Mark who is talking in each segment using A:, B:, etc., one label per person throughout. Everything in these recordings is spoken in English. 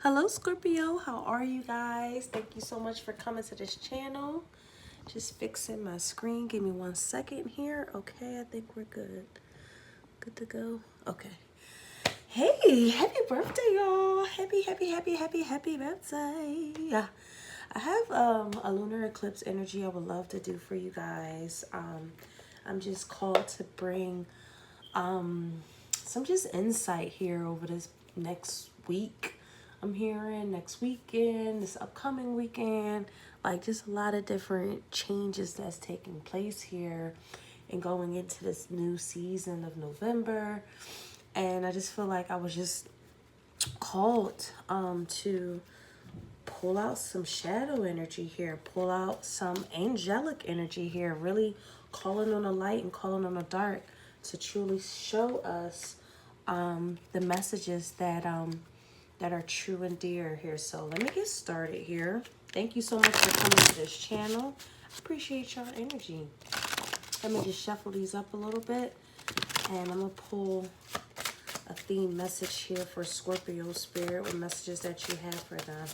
A: Hello Scorpio, how are you guys? Thank you so much for coming to this channel. Just fixing my screen. Give me 1 second here. Okay, I think we're good. Good to go. Okay. Hey, happy birthday, y'all. Happy birthday. Yeah. I have a lunar eclipse energy I would love to do for you guys. I'm just called to bring some just insight here over this next week. I'm hearing next weekend, this upcoming weekend, like just a lot of different changes that's taking place here and going into this new season of November. And I just feel like I was just called to pull out some shadow energy here, pull out some angelic energy here, really calling on the light and calling on the dark to truly show us the messages that are true and dear here. So let me get started here. Thank you so much for coming to this channel. I appreciate y'all energy. Let me just shuffle these up a little bit, and I'm gonna pull a theme message here for Scorpio spirit with messages that you have for them.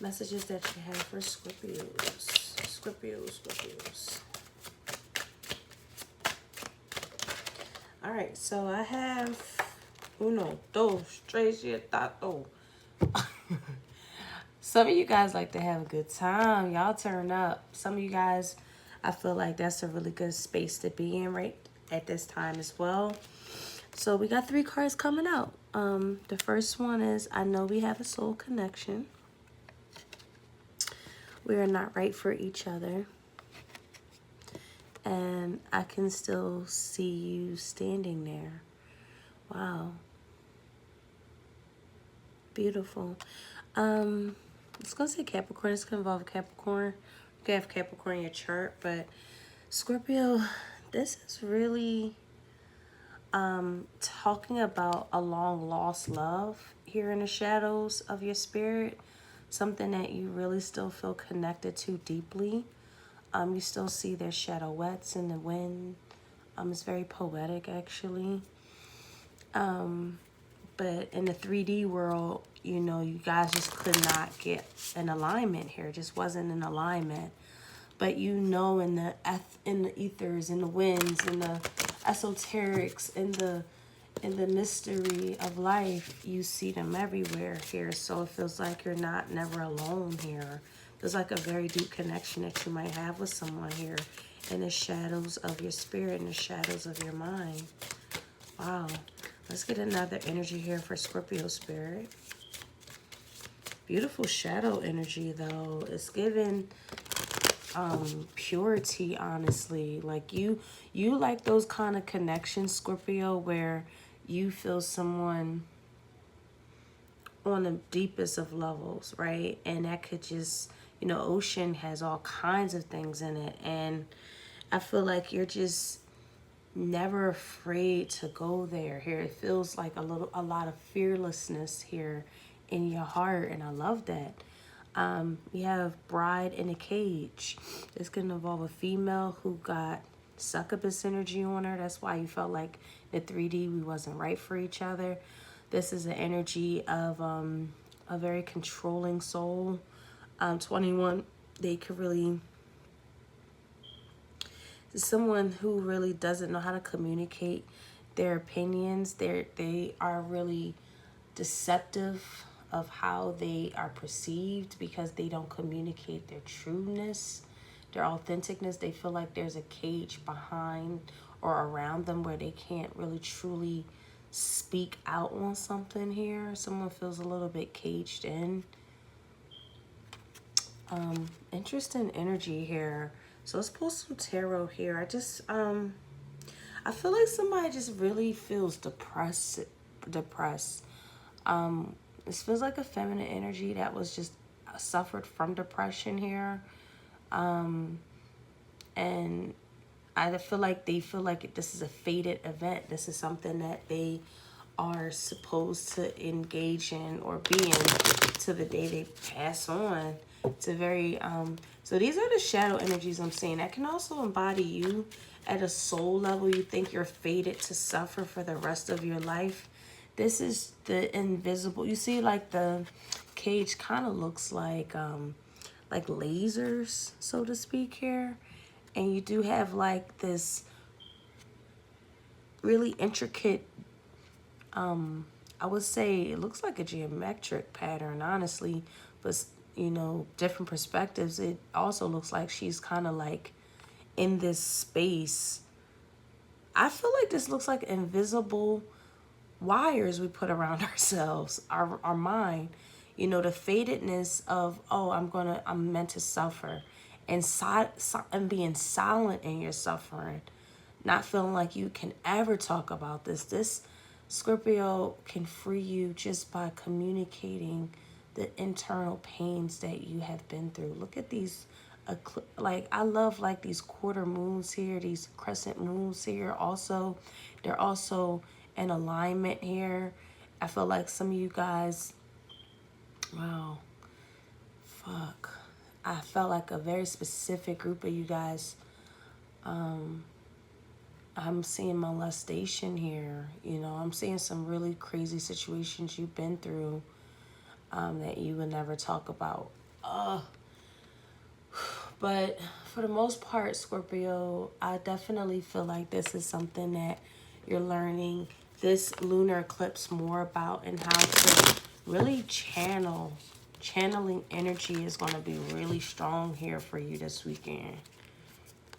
A: Messages that you have for Scorpios. Scorpios. All right, so I have uno, dos, tres, cuatro. Some of you guys like to have a good time. Y'all turn up. Some of you guys, I feel like that's a really good space to be in right at this time as well. So we got 3 cards coming out. The first one is, I know we have a soul connection. We are not right for each other. And I can still see you standing there. Wow. Beautiful. It's going to say Capricorn. It's going to involve Capricorn. You can have Capricorn in your chart. But Scorpio, this is really talking about a long lost love here in the shadows of your spirit. Something that you really still feel connected to deeply. You still see their shadowettes in the wind. It's very poetic, actually. But in the 3D world, you know, you guys just could not get an alignment here. It just wasn't an alignment. But you know, in the ethers, in the winds, in the esoterics, in the mystery of life, you see them everywhere here. So it feels like you're never alone here. There's like a very deep connection that you might have with someone here in the shadows of your spirit, in the shadows of your mind. Wow. Let's get another energy here for Scorpio spirit. Beautiful shadow energy, though. It's given purity, honestly. Like you like those kind of connections, Scorpio, where you feel someone on the deepest of levels, right? And that could just, you know, ocean has all kinds of things in it. And I feel like you're just never afraid to go there. Here it feels like a lot of fearlessness here in your heart, and I love that. We have bride in a cage. This can involve a female who got succubus energy on her. That's why you felt like the 3D we wasn't right for each other. This is an energy of a very controlling soul. 21, they could really, someone who really doesn't know how to communicate their opinions. They are really deceptive of how they are perceived because they don't communicate their trueness, their authenticness. They feel like there's a cage behind or around them where they can't really truly speak out on something here. Someone feels a little bit caged in. Interesting energy here. So let's pull some tarot here. I feel like somebody just really feels depressed. This feels like a feminine energy that was just suffered from depression here. And I feel like they feel like this is a fated event. This is something that they are supposed to engage in or be in to the day they pass on. It's a very, so these are the shadow energies I'm seeing. That can also embody you at a soul level. You think you're fated to suffer for the rest of your life. This is the invisible. You see, like the cage kind of looks like lasers, so to speak here. And you do have like this really intricate, I would say it looks like a geometric pattern, honestly, but you know, different perspectives. It also looks like she's kind of like in this space. I feel like this looks like invisible wires we put around ourselves, our mind. You know, the fatedness of, oh, I'm meant to suffer, and and being silent in your suffering, not feeling like you can ever talk about this. This Scorpio can free you just by communicating the internal pains that you have been through. Look at these, like, I love like these quarter moons here, these crescent moons here. Also, they're also in alignment here. I feel like some of you guys, wow, fuck. I felt like a very specific group of you guys. I'm seeing molestation here. You know, I'm seeing some really crazy situations you've been through that you would never talk about. But for the most part, Scorpio, I definitely feel like this is something that you're learning this lunar eclipse more about, and how to really channeling energy is going to be really strong here for you this weekend.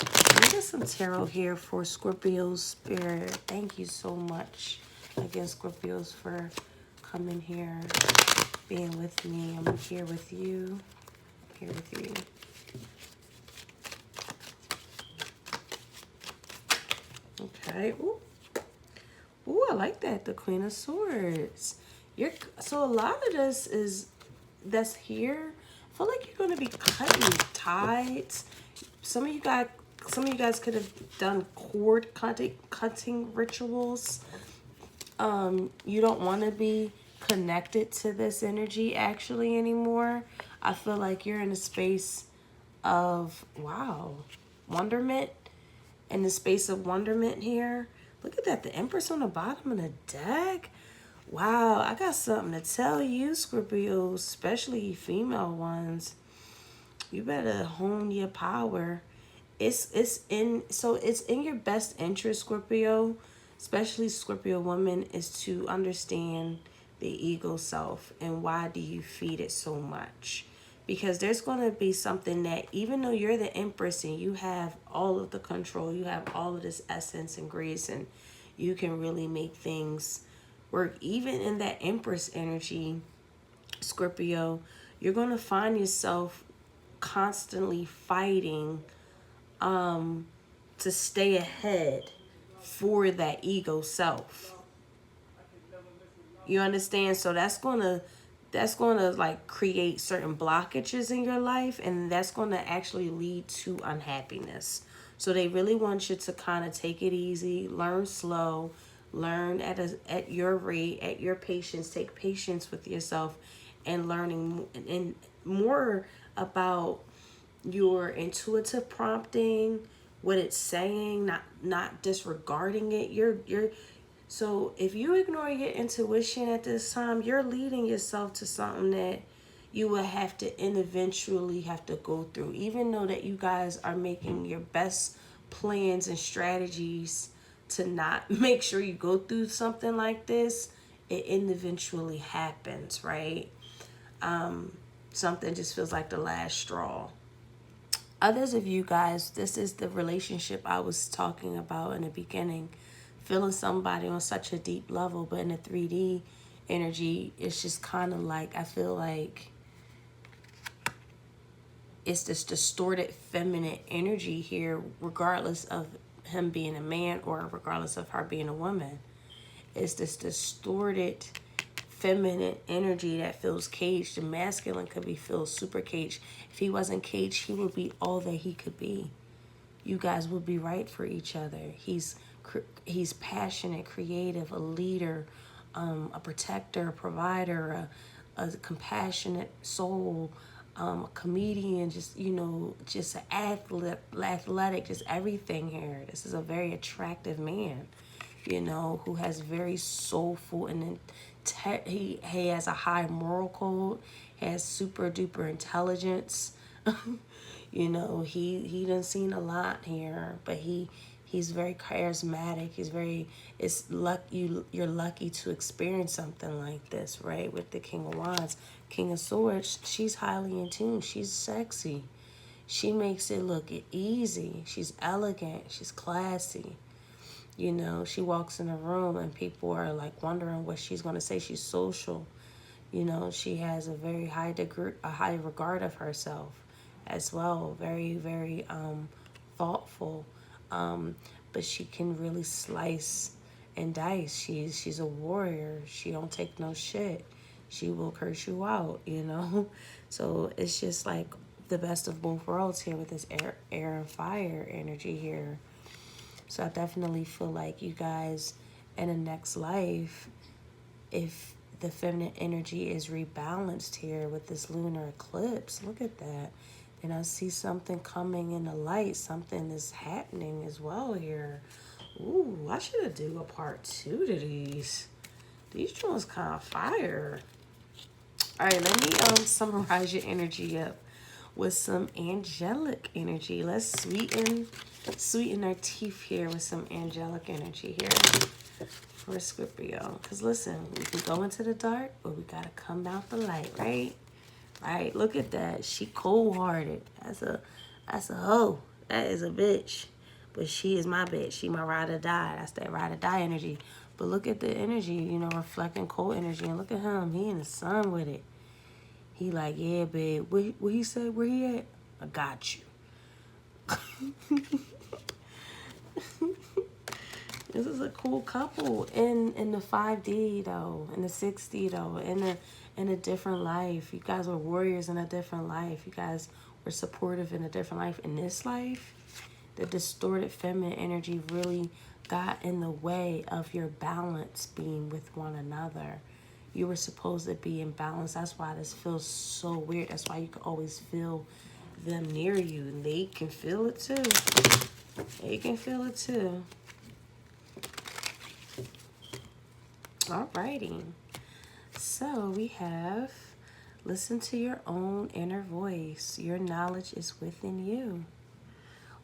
A: Let me get some tarot here for Scorpio's spirit. Thank you so much again, Scorpios, for coming here, being with me. I'm here with you. Here with you. Okay. Ooh. Ooh, I like that. The Queen of Swords. So a lot of this that's here. I feel like you're going to be cutting ties. Some of you guys could have done cord cutting rituals. You don't want to be connected to this energy actually anymore. I feel like you're in a space of, wow, wonderment. In the space of wonderment here. Look at that, the Empress on the bottom of the deck. Wow, I got something to tell you, Scorpios, especially female ones. You better hone your power. It's in your best interest, Scorpio, especially Scorpio woman, is to understand the ego self and why do you feed it so much. Because there's going to be something that, even though you're the Empress and you have all of the control, you have all of this essence and grace, and you can really make things work, even in that Empress energy, Scorpio, you're going to find yourself constantly fighting to stay ahead for that ego self. You understand? So that's going to like create certain blockages in your life, and that's going to actually lead to unhappiness. So they really want you to kind of take it easy, learn slow, learn at your rate, at your patience. Take patience with yourself, and learning and more about your intuitive prompting, what it's saying, not disregarding it. So if you ignore your intuition at this time, you're leading yourself to something that you will have to eventually have to go through. Even though that you guys are making your best plans and strategies to not make sure you go through something like this, it eventually happens, right? Something just feels like the last straw. Others of you guys, this is the relationship I was talking about in the beginning. Feeling somebody on such a deep level, but in the 3D energy, it's just kind of like, I feel like it's this distorted feminine energy here, regardless of him being a man or regardless of her being a woman. It's this distorted feminine energy that feels caged. The masculine could be feel super caged. If he wasn't caged, he would be all that he could be. You guys would be right for each other. He's passionate, creative, a leader, a protector, a provider, a compassionate soul, a comedian, just just an athletic, just everything here. This is a very attractive man. you know, who has very soulful and he has a high moral code, has super duper intelligence. You know, he done seen a lot here, but he's very charismatic. He's very, it's luck you're lucky to experience something like this, right? With the King of Wands, King of Swords, she's highly in tune. She's sexy. She makes it look easy. She's elegant. She's classy. You know, she walks in a room and people are like wondering what she's going to say. She's social. You know, she has a very high degree, a high regard of herself as well. Very, very thoughtful. But she can really slice and dice. She's a warrior. She don't take no shit. She will curse you out, you know. So it's just like the best of both worlds here with this air and fire energy here. So I definitely feel like you guys in the next life, if the feminine energy is rebalanced here with this lunar eclipse, look at that. And I see something coming in the light. Something is happening as well here. Ooh, I should do a part 2 to these. These ones kind of fire. All right, let me summarize your energy up with some angelic energy. Let's sweeten our teeth here with some angelic energy here for Scorpio. Because listen, we can go into the dark, but we got to come out the light, right? Right, look at that. She cold-hearted. That's a hoe. That is a bitch. But she is my bitch. She my ride or die. That's that ride or die energy. But look at the energy, you know, reflecting cold energy. And look at him. He in the sun with it. He like, yeah, babe. What he said? Where he at? I got you. This is a cool couple in the 5D though, in the 6D though, in a different life. You guys were warriors in a different life. You guys were supportive in a different life. In this life, the distorted feminine energy really got in the way of your balance being with one another. You were supposed to be in balance. That's why this feels so weird. That's why you can always feel them near you. And they can feel it too. They can feel it too. Alrighty. So we have, listen to your own inner voice. Your knowledge is within you.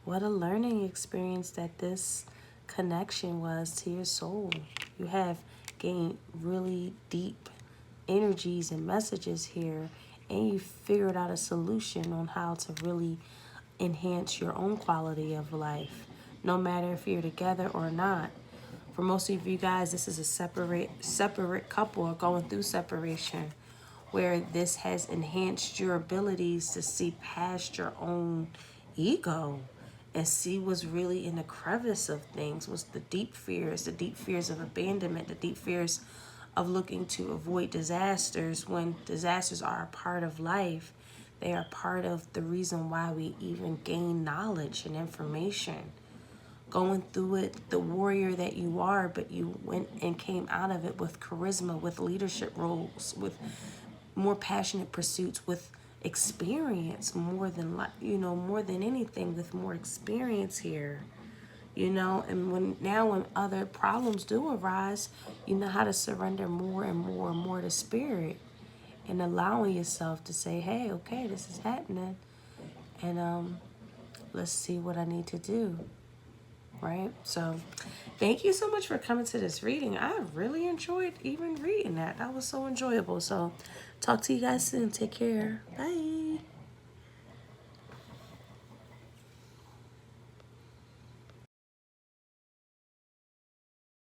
A: What a learning experience that this connection was to your soul. You have gained really deep energies and messages here, and you figured out a solution on how to really enhance your own quality of life, no matter if you're together or not. For most of you guys, this is a separate couple or going through separation, where this has enhanced your abilities to see past your own ego and see what's really in the crevice of things, what's the deep fears of abandonment, the deep fears of looking to avoid disasters, when disasters are a part of life. They are part of the reason why we even gain knowledge and information. Going through it, the warrior that you are, but you went and came out of it with charisma, with leadership roles, with more passionate pursuits, with experience, more than anything, with more experience here, you know. And when other problems do arise, you know how to surrender more and more and more to spirit, and allowing yourself to say, hey, okay, this is happening, and let's see what I need to do. Right? So thank you so much for coming to this reading. I really enjoyed even reading that. That was so enjoyable. So talk to you guys soon. Take care. Bye.